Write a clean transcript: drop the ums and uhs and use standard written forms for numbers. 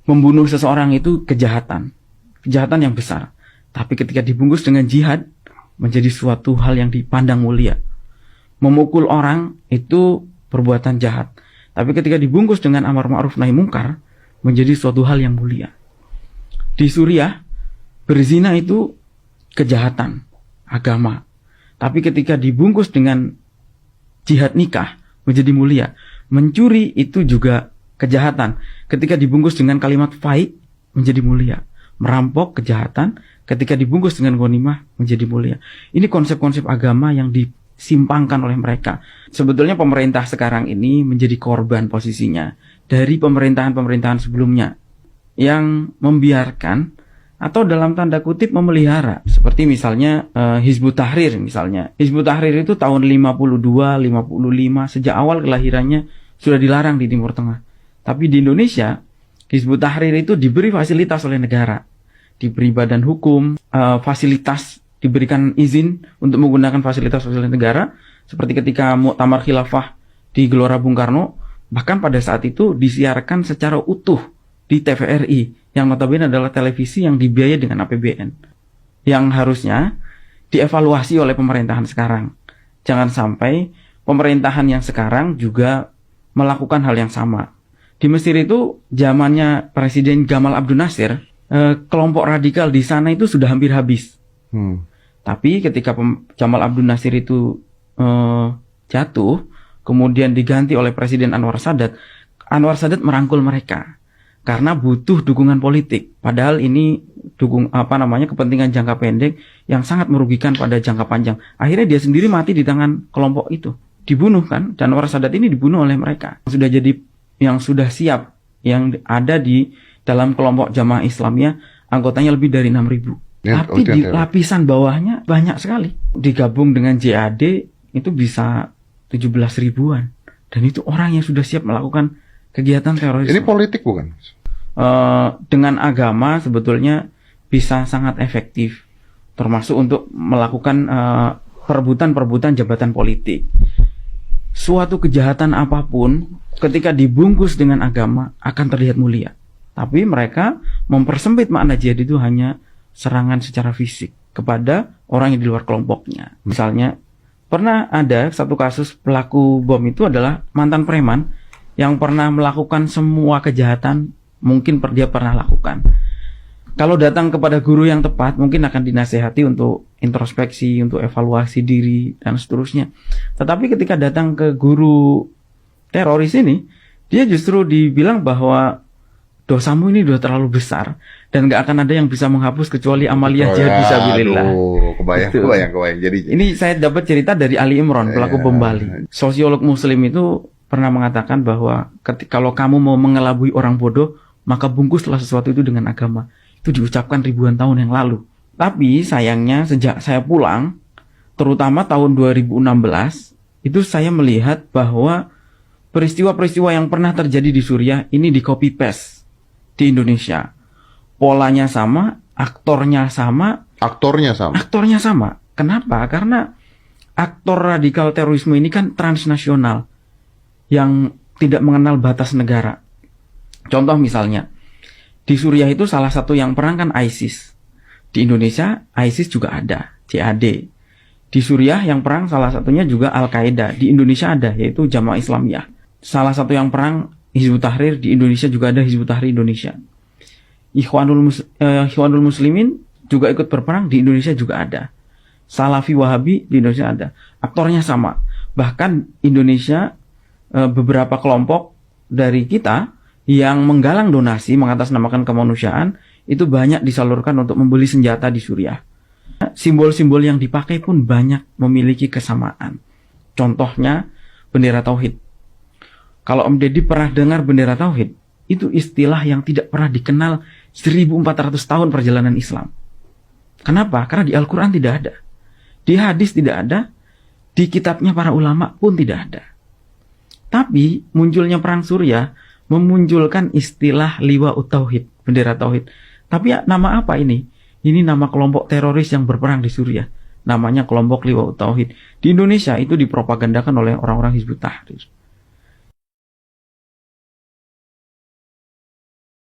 Membunuh seseorang itu kejahatan yang besar. Tapi ketika dibungkus dengan jihad, menjadi suatu hal yang dipandang mulia. Memukul orang itu perbuatan jahat. Tapi ketika dibungkus dengan amar ma'ruf nahi mungkar, menjadi suatu hal yang mulia. Di Suriah, berzina itu kejahatan agama. Tapi ketika dibungkus dengan jihad nikah, menjadi mulia. Mencuri itu juga kejahatan. Ketika dibungkus dengan kalimat faid, menjadi mulia. Merampok kejahatan, ketika dibungkus dengan ghanimah, menjadi mulia. Ini konsep-konsep agama yang disimpangkan oleh mereka. Sebetulnya pemerintah sekarang ini menjadi korban posisinya dari pemerintahan-pemerintahan sebelumnya yang membiarkan atau dalam tanda kutip memelihara. Seperti misalnya Hizbut Tahrir misalnya. Hizbut Tahrir itu tahun 52, 55, sejak awal kelahirannya sudah dilarang di Timur Tengah. Tapi di Indonesia, Hizbut Tahrir itu diberi fasilitas oleh negara. Diberi badan hukum, fasilitas, diberikan izin untuk menggunakan fasilitas negara. Seperti ketika Muktamar Khilafah di Gelora Bung Karno, bahkan pada saat itu disiarkan secara utuh di TVRI, yang notabene adalah televisi yang dibiayai dengan APBN. Yang harusnya dievaluasi oleh pemerintahan sekarang. Jangan sampai pemerintahan yang sekarang juga melakukan hal yang sama. Di Mesir itu zamannya Presiden Gamal Abdel Nasser, kelompok radikal di sana itu sudah hampir habis. Tapi ketika Gamal Abdel Nasser itu jatuh, kemudian diganti oleh Presiden Anwar Sadat merangkul mereka karena butuh dukungan politik. Padahal ini kepentingan jangka pendek yang sangat merugikan pada jangka panjang. Akhirnya dia sendiri mati di tangan kelompok itu, dibunuh kan. Dan Anwar Sadat ini dibunuh oleh mereka. Yang sudah siap, yang ada di dalam kelompok Jamaah Islamiyah, anggotanya lebih dari 6.000. Tapi di lapisan bawahnya banyak sekali. Digabung dengan JAD itu bisa 17 ribuan. Dan itu orang yang sudah siap melakukan kegiatan teroris. Ini politik bukan? Dengan agama sebetulnya bisa sangat efektif. Termasuk untuk melakukan perebutan jabatan politik. Suatu kejahatan apapun ketika dibungkus dengan agama akan terlihat mulia. Tapi mereka mempersempit makna jihad itu hanya serangan secara fisik kepada orang yang di luar kelompoknya. Misalnya pernah ada satu kasus pelaku bom itu adalah mantan preman yang pernah melakukan semua kejahatan mungkin dia pernah lakukan. Kalau datang kepada guru yang tepat, mungkin akan dinasehati untuk introspeksi, untuk evaluasi diri, dan seterusnya. Tetapi ketika datang ke guru teroris ini, dia justru dibilang bahwa dosamu ini sudah terlalu besar, dan gak akan ada yang bisa menghapus kecuali amaliyah jihad fisabilillah. Kebayang. Jadi ini saya dapat cerita dari Ali Imran, pelaku bom Bali. Sosiolog Muslim itu pernah mengatakan bahwa kalau kamu mau mengelabui orang bodoh, maka bungkuslah sesuatu itu dengan agama. Itu diucapkan ribuan tahun yang lalu. Tapi sayangnya sejak saya pulang, terutama tahun 2016, itu saya melihat bahwa peristiwa-peristiwa yang pernah terjadi di Suriah ini di copy paste di Indonesia. Polanya sama, aktornya sama. Kenapa? Karena aktor radikal terorisme ini kan transnasional yang tidak mengenal batas negara. Contoh misalnya, di Suriah itu salah satu yang perang kan ISIS. Di Indonesia, ISIS juga ada, JAD. Di Suriah yang perang salah satunya juga Al-Qaeda. Di Indonesia ada, yaitu Jamaah Islamiyah. Salah satu yang perang Hizbut Tahrir, di Indonesia juga ada Hizbut Tahrir Indonesia. Ikhwanul Muslimin juga ikut berperang, di Indonesia juga ada. Salafi Wahabi di Indonesia ada. Aktornya sama. Bahkan Indonesia, beberapa kelompok dari kita yang menggalang donasi mengatasnamakan kemanusiaan itu banyak disalurkan untuk membeli senjata di Suriah. Simbol-simbol yang dipakai pun banyak memiliki kesamaan. Contohnya bendera tauhid. Kalau Om Deddy pernah dengar bendera tauhid, itu istilah yang tidak pernah dikenal 1400 tahun perjalanan Islam. Kenapa? Karena di Al-Quran tidak ada, di hadis tidak ada, di kitabnya para ulama pun tidak ada. Tapi munculnya perang Suriah memunculkan istilah liwa'ut tauhid, bendera tauhid. Tapi nama apa ini? Ini nama kelompok teroris yang berperang di Suriah. Namanya kelompok liwa'ut tauhid. Di Indonesia itu dipropagandakan oleh orang-orang Hizbut Tahrir.